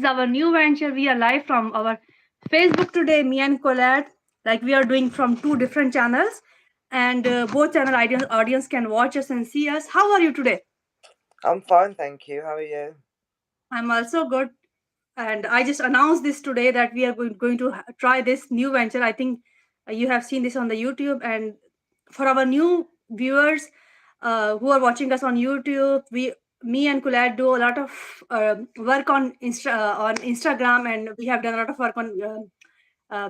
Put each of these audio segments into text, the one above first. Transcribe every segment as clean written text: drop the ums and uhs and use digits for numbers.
is our new venture. We are live from our Facebook today, me and Colette. Like we are doing from two different channels, and both channel audience can watch us and see us. How are you today? I'm fine, thank you. How are you? I'm also good, and I just announced this today that we are going to try this new venture. I think you have seen this on the YouTube, and for our new viewers who are watching us on YouTube, me and Colette do a lot of work on on Instagram, and we have done a lot of work on uh,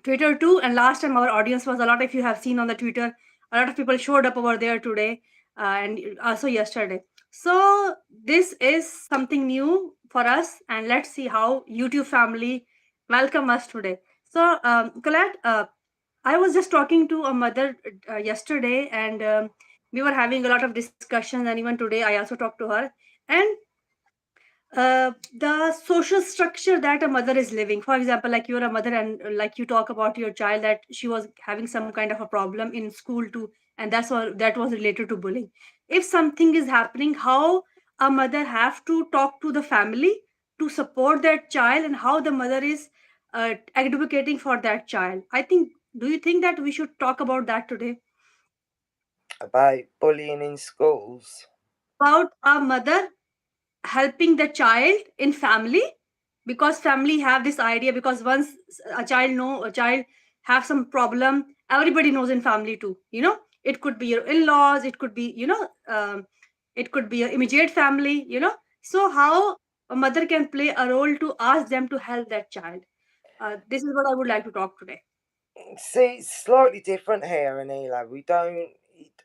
Twitter too. And last time our audience was a lot. If you have seen on the Twitter, a lot of people showed up over there today and also yesterday. So this is something new for us, and let's see how YouTube family welcome us today. So Colette, I was just talking to a mother yesterday, and we were having a lot of discussions. And even today, I also talked to her, and the social structure that a mother is living, for example, like you're a mother and like you talk about your child that she was having some kind of a problem in school too, and that's all that was related to bullying. If something is happening, how a mother have to talk to the family to support that child, and how the mother is advocating for that child. I think, do you think that we should talk about that today, About bullying in schools. about a mother helping the child in family, because family have this idea, because once a child have some problem, everybody knows in family too, it could be your in-laws, it could be it could be your immediate family, so how a mother can play a role to ask them to help that child. This is what I would like to talk today. See, it's slightly different here in Ela. We don't.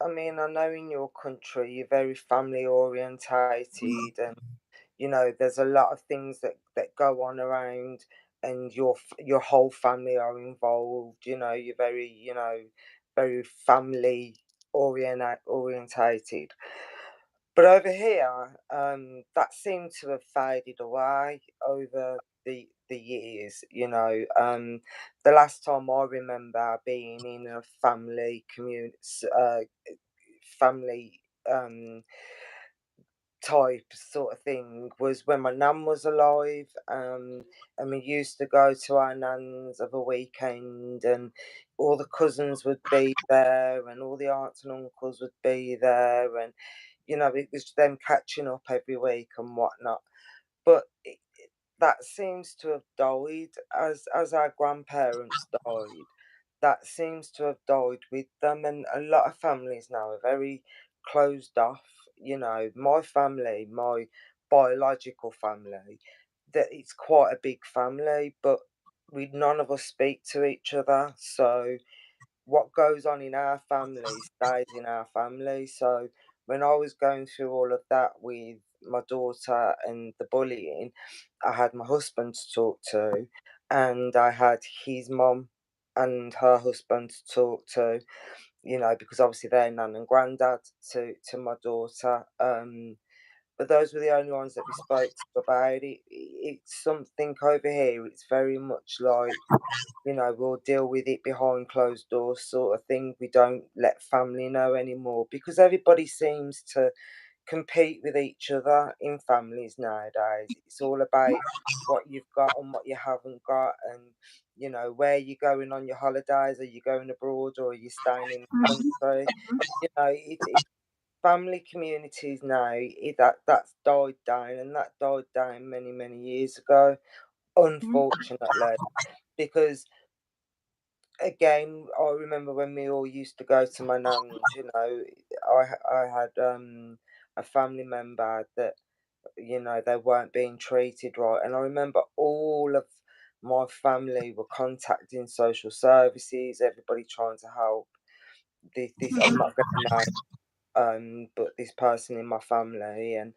I mean, I know in your country you're very family orientated, and there's a lot of things that go on around, and your whole family are involved. You're very very family orientated. But over here, that seemed to have faded away over the years. The last time I remember being in a family community, family type sort of thing was when my nan was alive. And we used to go to our nan's of a weekend, and all the cousins would be there, and all the aunts and uncles would be there, and it was them catching up every week and whatnot. But that seems to have died as our grandparents died. That seems to have died with them, and a lot of families now are very closed off. My family, my biological family, that it's quite a big family, but we none of us speak to each other. So what goes on in our family stays in our family. So when I was going through all of that with my daughter and the bullying, I had my husband to talk to, and I had his mum and her husband to talk to, because obviously they're nan and granddad to my daughter. But those were the only ones that we spoke to about it. It's something over here, it's very much like, we'll deal with it behind closed doors sort of thing. We don't let family know anymore because everybody seems to compete with each other in families nowadays. It's all about what you've got and what you haven't got, and where you're going on your holidays. Are you going abroad or are you staying in the country? It family communities now, that's died down, and that died down many many years ago, Mhm. unfortunately, because again, I remember when we all used to go to my nan's. I had a family member that they weren't being treated right, and I remember all of my family were contacting social services, everybody trying to help. This I'm not going to name, but this person in my family, and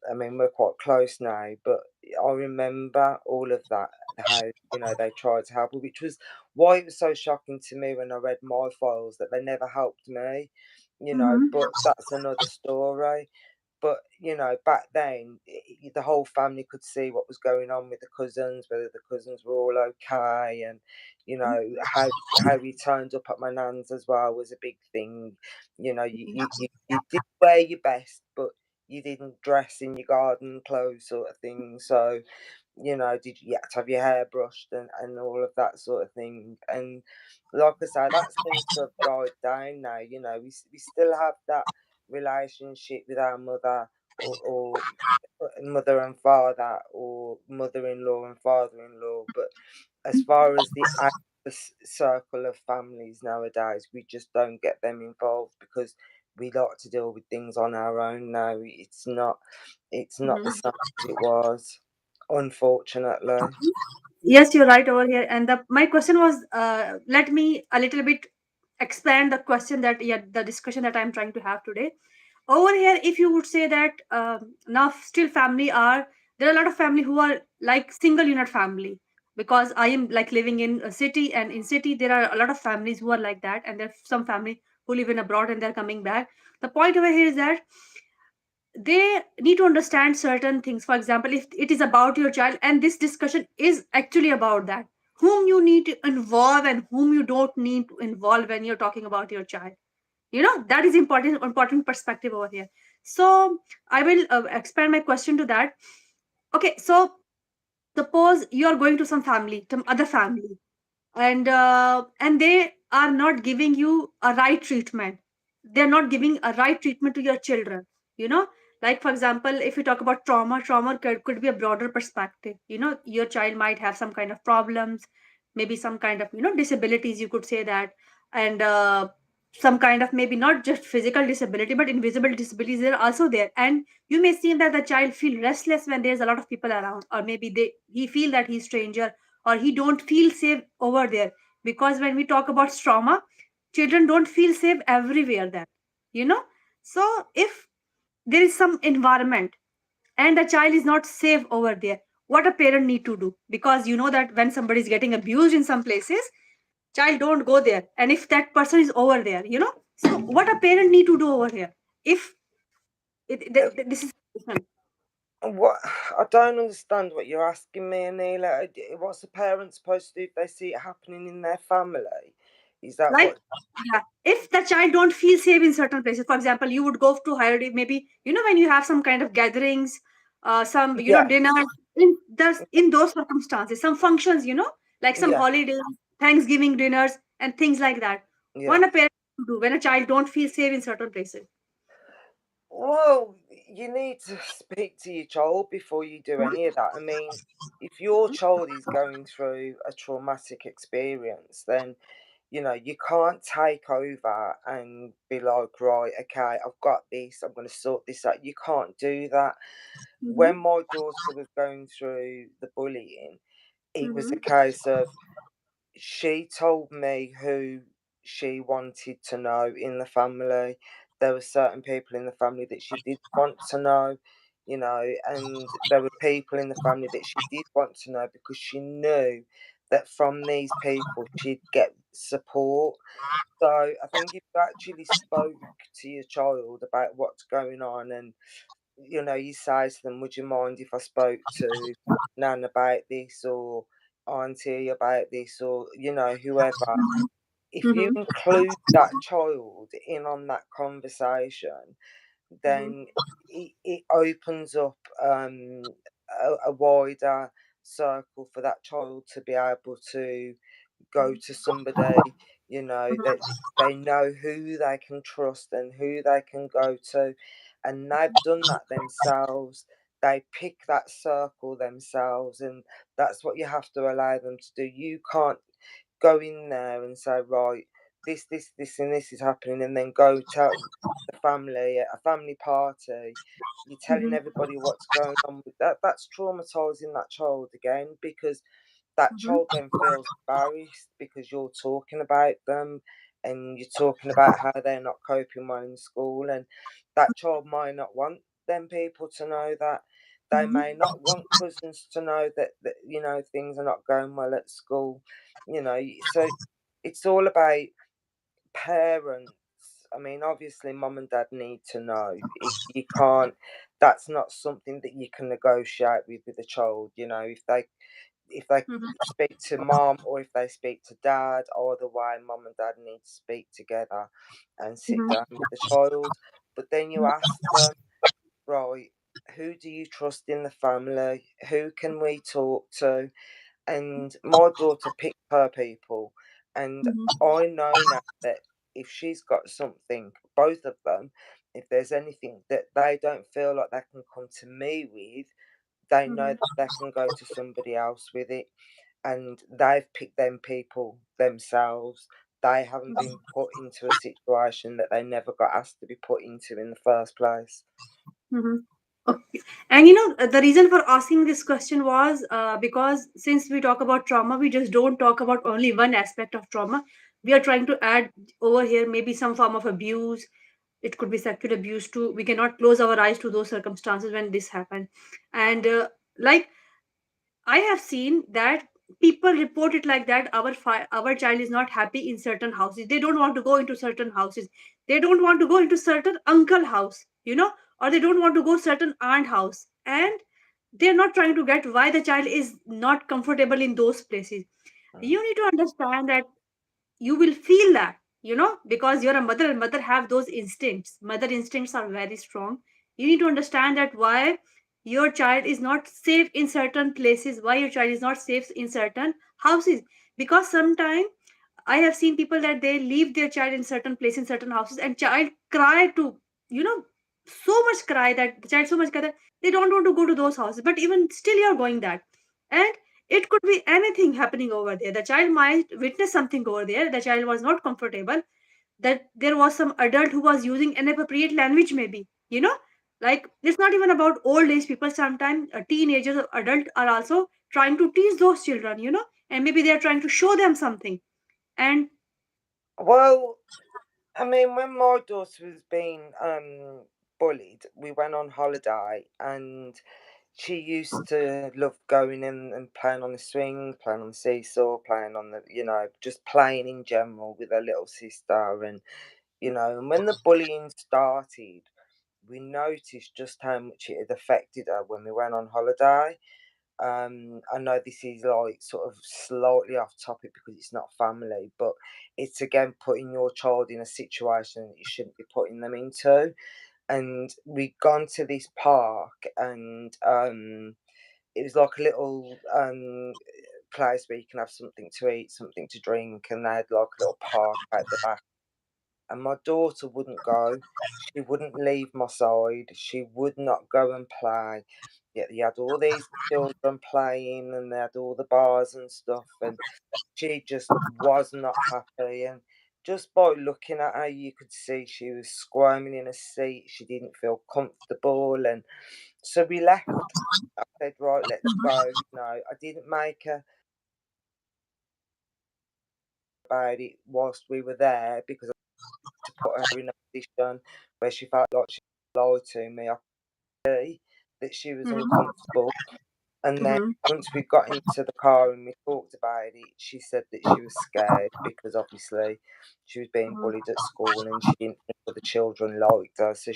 I mean, we're quite close now, but I remember all of that, how, they tried to help me, which was why it was so shocking to me when I read my files that they never helped me, Mhm. but that's another story. But, back then, the whole family could see what was going on with the cousins, whether the cousins were all okay, and, how he turned up at my nan's as well was a big thing. You did wear your best, but you didn't dress in your garden clothes sort of thing. So, you know, did you have to have your hair brushed and all of that sort of thing. And like I say, that seems to have died down now. You know, we still have that relationship with our mother or mother and father or mother-in-law and father-in-law, but as far as the circle of families nowadays, we just don't get them involved because we like to deal with things on our own now. It's not the Mhm. same as it was, unfortunately. Yes, you're right over here. And my question was, let me a little bit expand the question that, yeah, the discussion that I'm trying to have today. Over here, if you would say that now still family are there are a lot of family who are like single unit family, because I am like living in a city, and in city there are a lot of families who are like that, and there's some family who live in abroad and they're coming back. The point over here is that they need to understand certain things. For example, if it is about your child, and this discussion is actually about that, whom you need to involve and whom you don't need to involve when you're talking about your child, that is important perspective over here. So I will expand my question to that. Okay, so suppose you are going to some other family, and they are not giving you a right treatment. They're not giving a right treatment to your children, you know like for example, if you talk about trauma could be a broader perspective. Your child might have some kind of problems, maybe some kind of disabilities, you could say that. And some kind of, maybe not just physical disability but invisible disabilities, they're also there. And you may see that the child feel restless when there's a lot of people around, or maybe he feel that he's stranger, or he don't feel safe over there. Because when we talk about trauma, children don't feel safe everywhere then you know so if there is some environment and the child is not safe over there, what a parent need to do? Because you know that when somebody is getting abused in some places, child don't go there. And if that person is over there, so what a parent need to do over here? If this is What I don't understand what you're asking me, Anila. What's the parent supposed to do if they see it happening in their family? Is that like, what? yeah, if the child don't feel safe in certain places. For example, you would go to higher, maybe when you have some kind of gatherings, some Yeah, dinners, in those circumstances, some functions, like some yeah, holidays, Thanksgiving dinners and things like that. yeah. What a parent to do when a child don't feel safe in certain places? Well, you need to speak to your child before you do any of that. I mean, if your child is going through a traumatic experience, then you can't take over and be like, right, okay, I've got this, I'm going to sort this out. You can't do that. Mm-hmm. When my daughter was going through the bullying, it was a Mm-hmm. case of she told me who she wanted to know in the family. There were certain people in the family that she did want to know, and there were people in the family that she did want to know because she knew that from these people she'd get support. So I think if you actually spoke to your child about what's going on and you say to them, would you mind if I spoke to Nan about this or Auntie about this or whoever, if you Mm-hmm. include that child in on that conversation, Mm-hmm. then it opens up a wider circle for that child to be able to go to somebody, that they know who they can trust and who they can go to. And they've done that themselves. They pick that circle themselves, and that's what you have to allow them to do. You can't go in there and say, right, this, and this is happening, and then go tell the family at a family party. You're telling Mm-hmm. everybody what's going on with that. That's traumatizing that child again because that child Mm-hmm. then feels embarrassed because you're talking about them and you're talking about how they're not coping well in school, and that child might not want them people to know that. They may Mm-hmm. not want cousins to know that things are not going well at school. So it's all about parents. I mean, obviously, mum and dad need to know. You can't. That's not something that you can negotiate with the child. If they speak to mom or if they speak to dad, either way, mum and dad need to speak together and sit Mm-hmm. down with the child. But then you ask them, right? who do you trust in the family? Who can we talk to? And my daughter picked her people, and Mhm, I know now that if she's got something, both of them, if there's anything that they don't feel like they can come to me with, they know mhm, that they can go to somebody else with it, and they've picked them people themselves. They haven't been put into a situation that they never got asked to be put into in the first place. mhm. Okay. And the reason for asking this question was because since we talk about trauma, we just don't talk about only one aspect of trauma. We are trying to add over here maybe some form of abuse. It could be sexual abuse too. We cannot close our eyes to those circumstances when this happened. And like I have seen that people report it like that our child is not happy in certain houses. They don't want to go into certain houses. They don't want to go into certain uncle house, or they don't want to go certain aunt house. And they're not trying to get why the child is not comfortable in those places. Mm. You need to understand that you will feel that, because you're a mother and mother have those instincts. Mother instincts are very strong. You need to understand that why your child is not safe in certain places, why your child is not safe in certain houses. Because sometimes I have seen people that they leave their child in certain places, in certain houses, and child cry to, you know, so much cry that the child so much cry that they don't want to go to those houses. But even still, you're going that, and it could be anything happening over there. The child might witness something over there. The child was not comfortable. That there was some adult who was using inappropriate language, maybe. Like it's not even about old age people. Sometimes teenagers or adult are also trying to tease those children. And maybe they are trying to show them something. And Well, I mean, when my daughter was being bullied, we went on holiday, and she used to love going in and playing on the swing, playing on the seesaw, playing on the, just playing in general with her little sister. And when the bullying started, we noticed just how much it had affected her when we went on holiday. I know this is like sort of slightly off topic because it's not family, but it's again putting your child in a situation that you shouldn't be putting them into. And we'd gone to this park, and it was like a little place where you can have something to eat, something to drink, and they had like a little park at the back. And my daughter wouldn't go. She wouldn't leave my side. She would not go and play. Yet you had all these children playing, and they had all the bars and stuff, and she just was not happy. And just by looking at her, you could see she was squirming in a seat. She didn't feel comfortable, and so we left. I said, right, let's go. I didn't make her about it whilst we were there because I had to put her in a position where she felt like she lied to me. I could see that she was Mhm, uncomfortable. And then mhm, once we got into the car and we talked about it, she said that she was scared because obviously she was being mhm, bullied at school and she didn't think other children liked her. So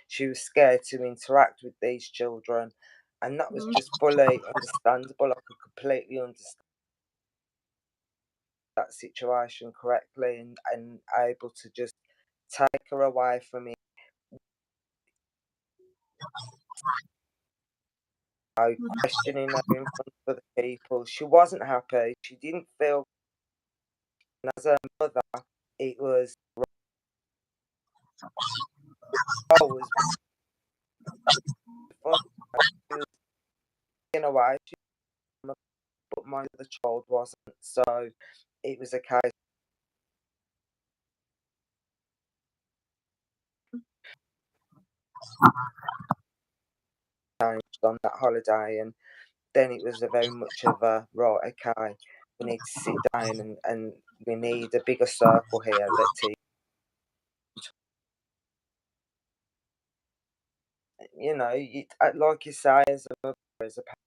she was scared to interact with these children. And that was mhm, just fully understandable. I could completely understand that situation correctly, and able to just take her away from it, mhm, questioning her in front of other people. She wasn't happy. She didn't feel, and as a mother, it was I was fun. She was in a way, but my other child wasn't. So it was a case changed on that holiday, and then it was a very much of a right. Okay, we need to sit down, and we need a bigger circle here that like you say, as a mother, as a parent,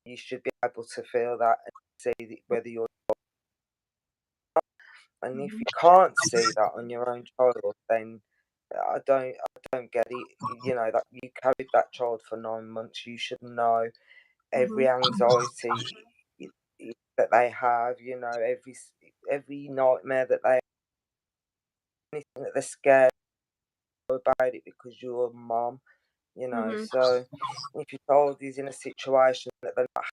you should be able to feel that and see whether you're. And if mhm, you can't see that on your own child, then I don't get it. That you carried that child for 9 months. You should know mhm, every anxiety that they have. Every nightmare that they, anything that they're scared about it because you're a mom. you know. Mhm. So if your child is in a situation that they're not,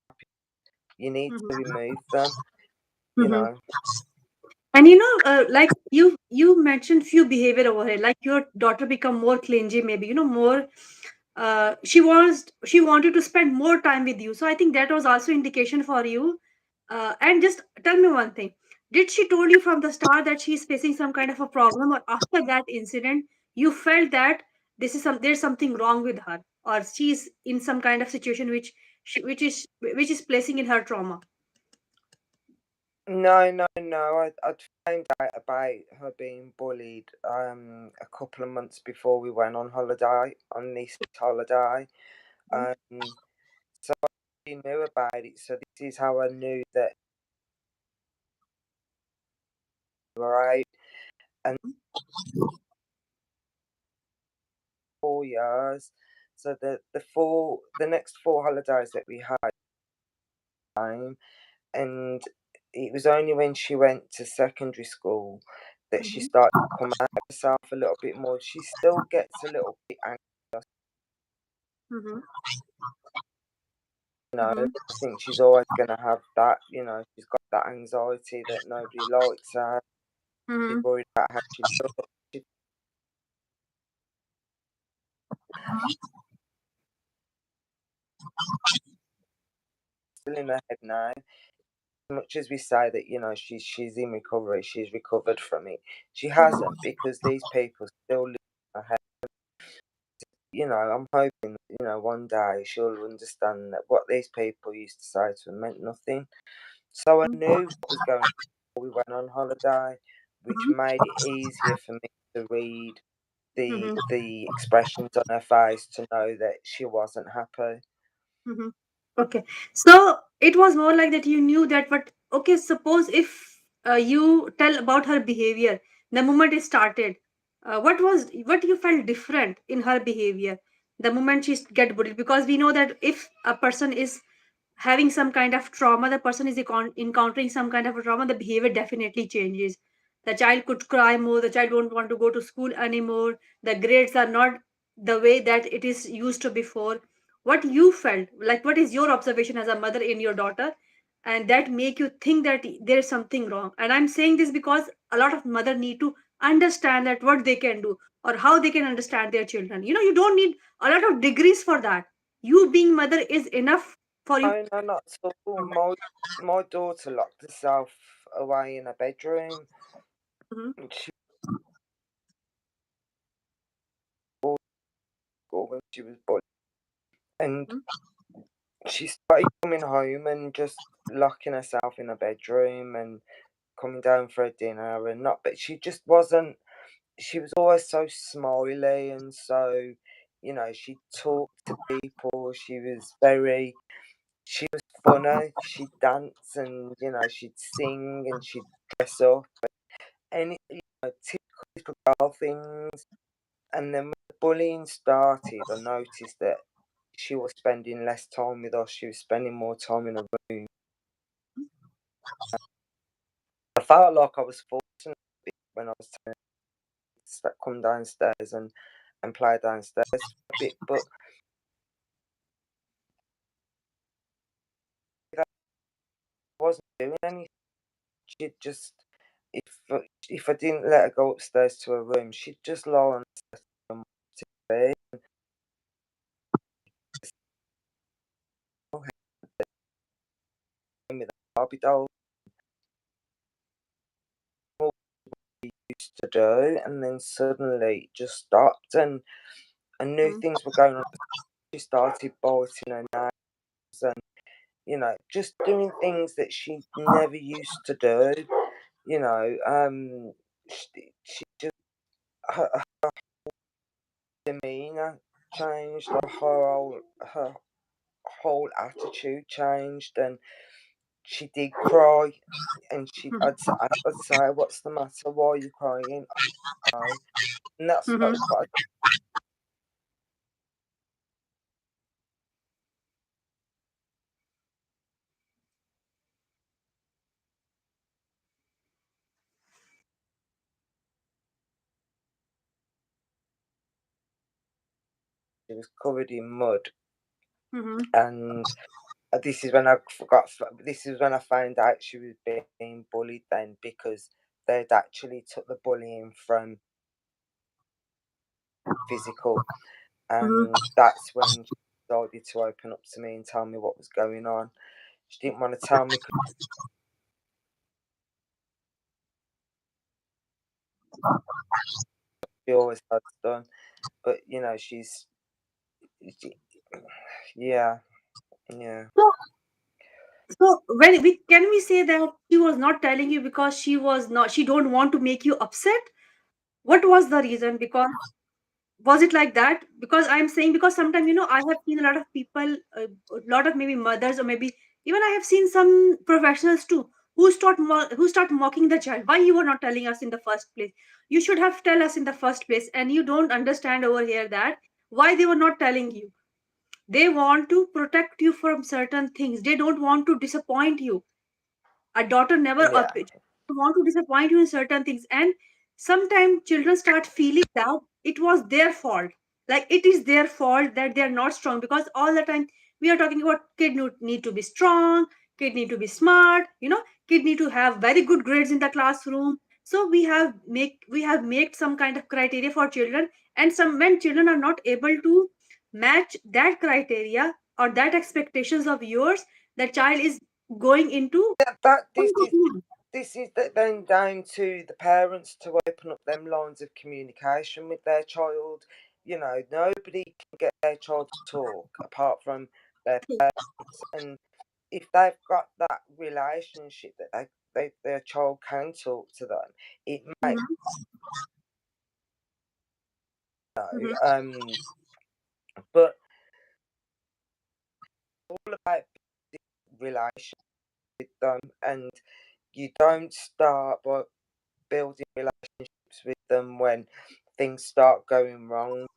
you need to Mhm. remove them, you Mhm. know. And you know, like you mentioned few behavior over here, like your daughter become more clingy, maybe more. She wanted to spend more time with you, so I think that was also indication for you. And just tell me one thing: did she told you from the start that she's facing some kind of a problem, or after that incident you felt that there's something wrong with her, or she's in some kind of situation which is placing in her trauma? No, no, no. I'd found out about her being bullied a couple of months before we went on holiday, on this holiday. Mhm. So I knew about it. So this is how I knew that we were out. And 4 years. So the next 4 holidays that we had, and it was only when she went to secondary school that she Mhm. started to come out herself a little bit more. She still gets a little bit anxious, Mhm. you know. Mhm. I think she's always gonna have that, you know, she's got that anxiety that nobody likes her. She's Mhm. worried about how she looks. She's still in her head now. As much as we say that, you know, she's in recovery, she's recovered from it, she hasn't, because these people still live in her head. You know, I'm hoping, you know, one day she'll understand that what these people used to say to her meant nothing. So I Mhm. knew what was going on before we went on holiday, which Mhm. made it easier for me to read Mhm. the expressions on her face to know that she wasn't happy. Mhm. Okay. So it was more like that you knew that, but okay, suppose if you tell about her behavior, the moment it started, what you felt different in her behavior the moment she get bullied? Because we know that if a person is having some kind of trauma, the person is encountering some kind of a trauma, the behavior definitely changes. The child could cry more, the child won't want to go to school anymore, the grades are not the way that it is used to before. What you felt, like what is your observation as a mother in your daughter, and that make you think that there is something wrong? And I'm saying this because a lot of mother need to understand that what they can do or how they can understand their children. You don't need a lot of degrees for that. You being mother is enough for you. No, no, not at all. My daughter locked herself away in a bedroom. Mhm. And she was school when she was bullied, and Mhm. she started coming home and just locking herself in a bedroom and coming down for a dinner and not. But she just wasn't. She was always so smiley and so, you know, she talked to people. She was funny. She'd dance and, you know, she'd sing and she'd dress up. And, you know, typical little girl things. And then when the bullying started, I noticed that she was spending less time with us. She was spending more time in a room. I felt like I was forcing it when I was telling her to come downstairs and play downstairs for a bit, but I wasn't doing anything. She'd just, if I didn't let her go upstairs to her room, she'd just lie on the bed with a Barbie doll, what we used to do, and then suddenly it just stopped, and I knew Mhm. things were going on. She started biting her nails and, you know, just doing things that she never used to do. You know, she just, her demeanor changed, her whole attitude changed, and she did cry. And I'd say, "What's the matter? Why are you crying?" "Oh," and that's Mhm. what she was covered in mud, Mhm. and this is when I forgot. This is when I found out she was being bullied then, because they'd actually took the bullying from physical, Mhm. and that's when she decided to open up to me and tell me what was going on. She didn't want to tell me because she always had done, but she, yeah, yeah, So, so when we can we say that she was not telling you because she don't want to make you upset? What was the reason? Because was it like that? Because I'm saying, because sometimes I have seen a lot of people, a lot of maybe mothers, or maybe even I have seen some professionals too, who start mocking the child. Why you were not telling us in the first place? You should have tell us in the first place, and you don't understand over here that why they were not telling you. They want to protect you from certain things. They don't want to disappoint you. A daughter never yeah, want to disappoint you in certain things, and sometimes children start feeling that it was their fault, like it is their fault that they are not strong, because all the time we are talking about kid need to be strong, kid need to be smart, kid need to have very good grades in the classroom. So we have made some kind of criteria for children, and some when children are not able to match that criteria or that expectations of yours, the child is going into yeah. That then down to the parents to open up them lines of communication with their child. Nobody can get their child to talk apart from their parents, and if they've got that relationship that their child can talk to them, it might Mhm, mhm, but all about relationship with them, and you don't start by building relationships with them when things start going wrong.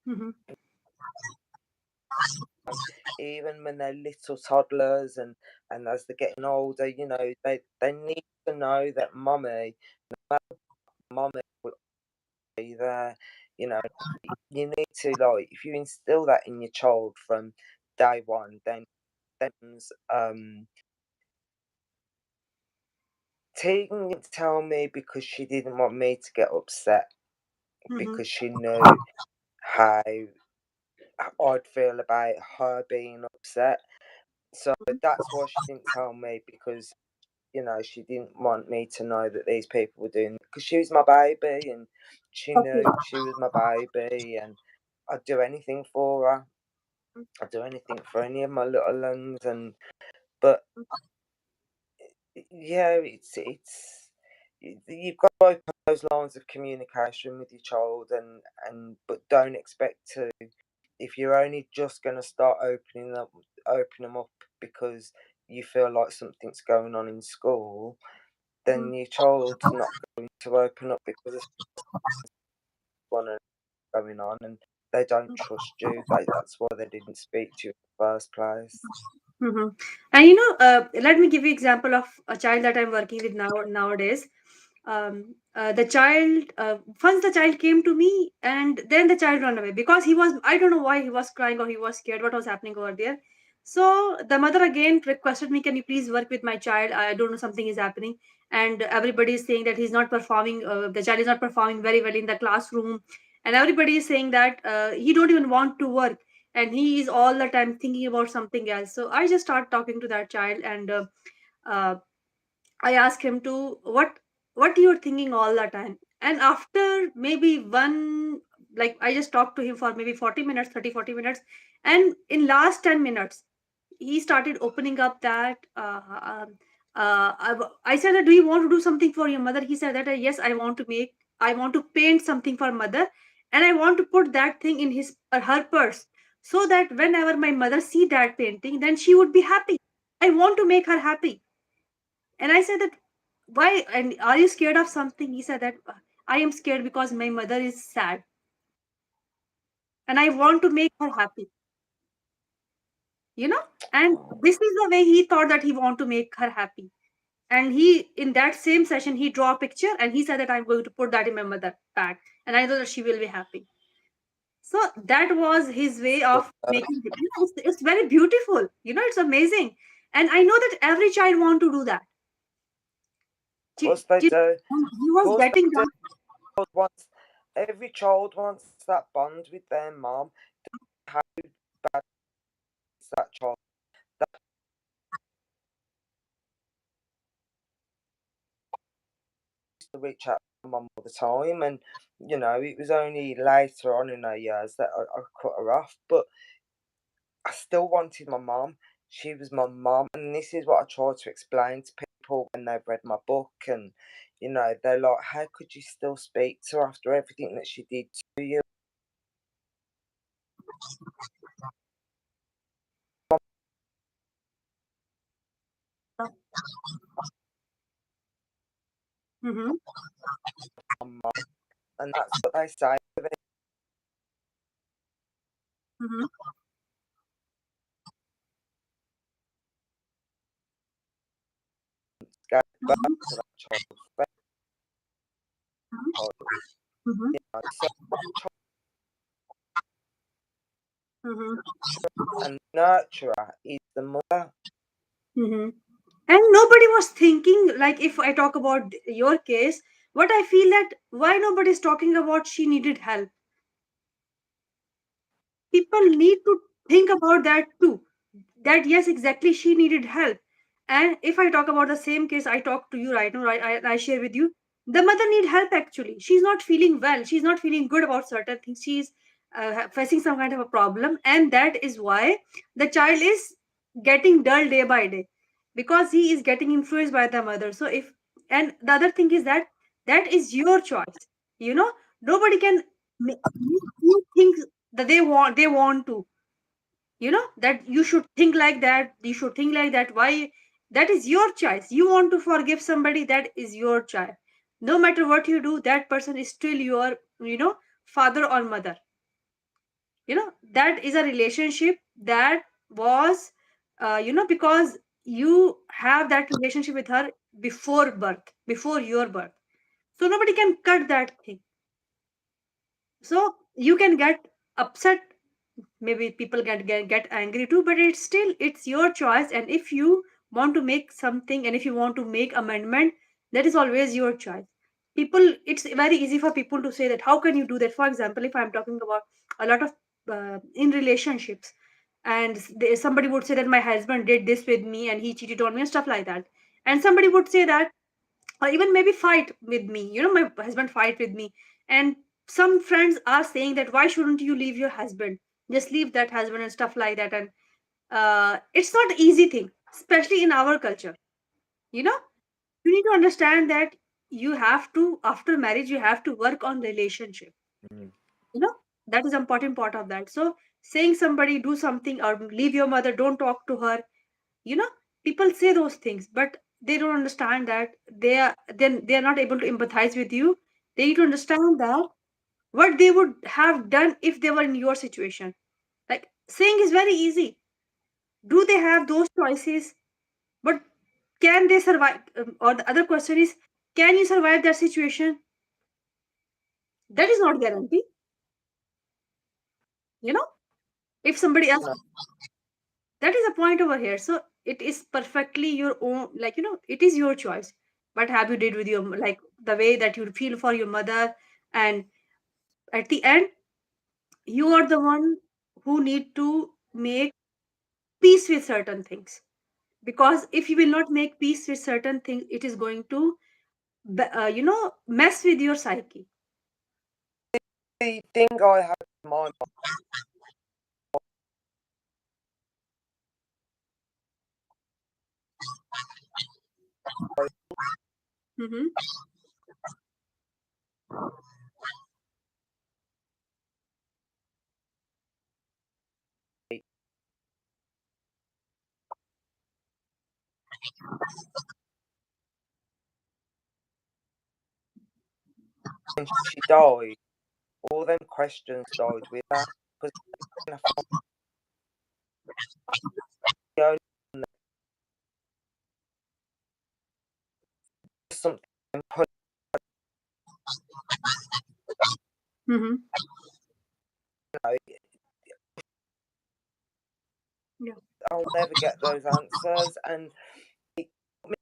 mhm, Even when they're little toddlers, and as they're getting older, they need to know that mommy will be there. You know, you need to, like, if you instill that in your child from day one, then Tegan didn't tell me because she didn't want me to get upset, mhm, because she knew how I'd feel about her being upset. So that's why she didn't tell me, because she didn't want me to know that these people were doing, because she was my baby, and she okay. knew she was my baby, and I'd do anything for her. I'd do anything for any of my little ones, and but yeah, you've got to open those lines of communication with your child, and but don't expect to, if you're only just going to start open them up because you feel like something's going on in school, Mhm, then your child's not going to open up because there's one going on, and they don't trust you. That's why they didn't speak to you in the first place. mhm. And let me give you example of a child that I'm working with nowadays. The child, once the child came to me, and then the child ran away because I don't know why he was crying or he was scared what was happening over there. So the mother again requested me, can you please work with my child? I don't know, something is happening, and everybody is saying that he's not performing. The child is not performing very well in the classroom, and everybody is saying that he don't even want to work, and he is all the time thinking about something else. So I just start talking to that child, and uh, I ask him to, what you're thinking all the time. And after maybe one, like I just talked to him for maybe 40 minutes, 30, 40 minutes, and in last 10 minutes he started opening up that I said that, do you want to do something for your mother? He said that, yes, I want to paint something for mother, and I want to put that thing in his her purse, so that whenever my mother see that painting, then she would be happy. I want to make her happy. And I said that, why? And are you scared of something? He said that, I am scared because my mother is sad, and I want to make her happy. you know. And this is the way he thought that he want to make her happy. And he, in that same session, he draw a picture and he said that I'm going to put that in my mother bag, and I know that she will be happy. So that was his way of making it. It's very beautiful, it's amazing. And I know that every child want to do that. Of course they do. He Of was course getting they that. do. Every child wants that bond with their mom. How bad is that child? That used to reach out to my mum all the time, and it was only later on in her years that I cut her off. But I still wanted my mum. She was my mum, and this is what I try to explain to people when they've read my book, and they're like, "How could you still speak to her after everything that she did to you?" Mm-hmm. My mum, and that's what they say. Mm-hmm. Go back Mm-hmm. to that child, child, Mm-hmm. so Mm-hmm. and nurturer is the mother. Mm-hmm. And nobody was thinking, like, if I talk about your case, what I feel that why nobody is talking about she needed help. People need to think about that too, that yes, exactly, she needed help. And if I talk about the same case I talk to you right now, right, I share with you, the mother need help. Actually, she's not feeling well, she's not feeling good about certain things, she's facing some kind of a problem, and that is why the child is getting dull day by day, because he is getting influenced by the mother. So if, and the other thing is that that is your choice, nobody can make you think that they want to, that you should think like that, you should think like that. Why? That is your choice. You want to forgive somebody, that is your child. No matter what you do, that person is still your, father or mother. That is a relationship that was, because you have that relationship with her before birth, before your birth. So nobody can cut that thing. So you can get upset, maybe people get angry too, but it's your choice. And if you want to make something, and if you want to make amendment, that is always your choice. People, it's very easy for people to say that how can you do that. For example, if I'm talking about a lot of in relationships, and somebody would say that my husband did this with me and he cheated on me and stuff like that, and somebody would say that, or even maybe fight with me, my husband fight with me, and some friends are saying that why shouldn't you leave your husband, just leave that husband and stuff like that. And it's not easy thing, especially in our culture. you know you need to understand that you have to, after marriage, you have to work on relationship. Mm. you know that is important part of that. So saying somebody do something or leave your mother, don't talk to her, you know people say those things, but they don't understand that they are, then they are not able to empathize with you. They need to understand that what they would have done if they were in your situation. Like, saying is very easy. Do they have those choices? But can they survive? Or the other question is, can you survive that situation? That is not guarantee. you know if somebody else, No, that is a point over here. So it is perfectly your own, like, it is your choice. What have you did with your, like, the way that you feel for your mother. And at the end, you are the one who need to make peace with certain things. Because if you will not make peace with certain things, it is going to mess with your psyche. the thing I have in my mind, Mm-hmm. when she died, all them questions died with her, because the only one that something put, Mm-hmm. you know, Yeah. I'll never get those answers, and it got me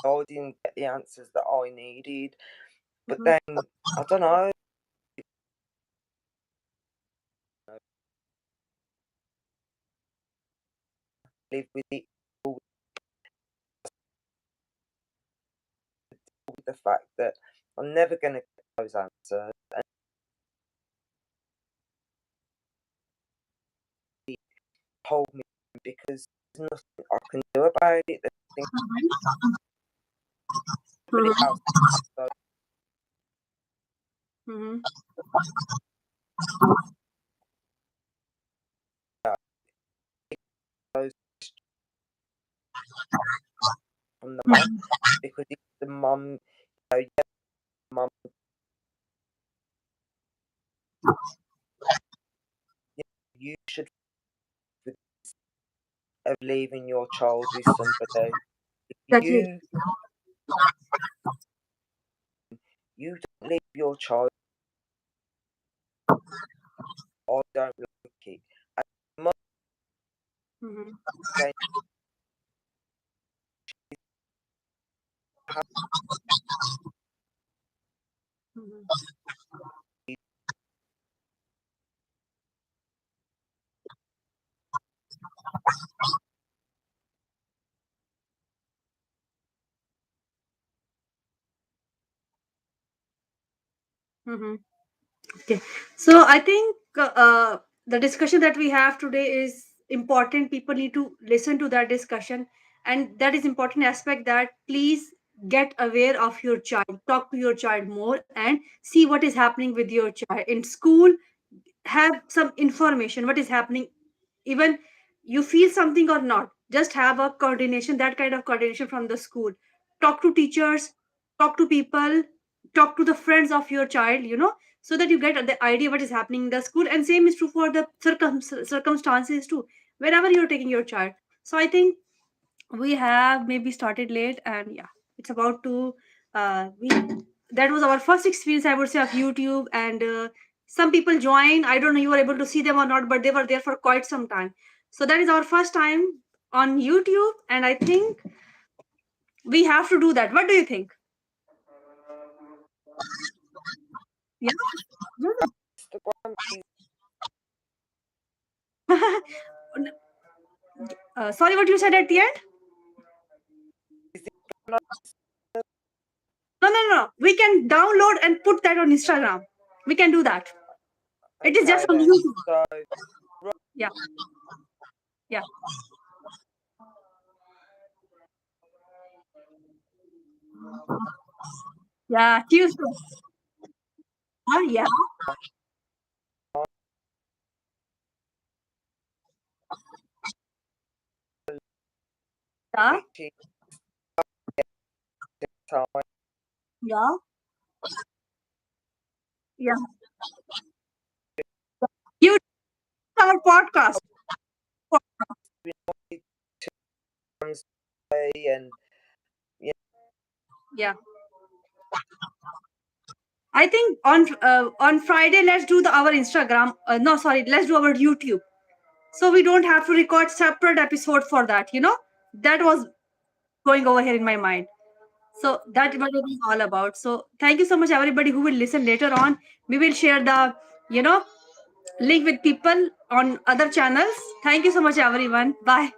I didn't get the answers that I needed. But Mhm. then I don't know, live with it, with the fact that I'm never gonna get those answers, and it hold me because there's nothing I can do about it. There's nothing anybody else. So Mhm. yeah, those from the mum, because if the mum, yeah, mum, you should think of leaving your child with somebody. If Exactly. you don't leave your child, I don't like it. And mum Mhm. saying have Mhm. Mhm. Okay. So I think the discussion that we have today is important. People need to listen to that discussion, and that is important aspect that please get aware of your child. Talk to your child more and see what is happening with your child in school. Have some information what is happening, even you feel something or not, just have a coordination, that kind of coordination from the school. Talk to teachers, talk to people, talk to the friends of your child, so that you get the idea what is happening in the school. And same is true for the circumstances too, wherever you're taking your child. So I think we have maybe started late, and yeah, it's about to we that was our first experience, I would say, of YouTube. And some people joined, I don't know you were able to see them or not, but they were there for quite some time. So that is our first time on YouTube, and I think we have to do that. What do you think? Yeah. Instagram is Sorry, what you said at the end? it not No, no, no, we can download and put that on Instagram. We can do that. It is just okay on then. YouTube. So right, Yeah. Yeah. Yeah, Tuesday. Yeah. Yeah. which is time Yeah. Yeah. You our podcast. and yeah, Yeah. I think on Friday let's do our Instagram. No, sorry, let's do our YouTube. So we don't have to record separate episode for that. That was going over here in my mind. So that what it is all about. So thank you so much, everybody who will listen later on. We will share the you know link with people on other channels. Thank you so much, everyone. Bye.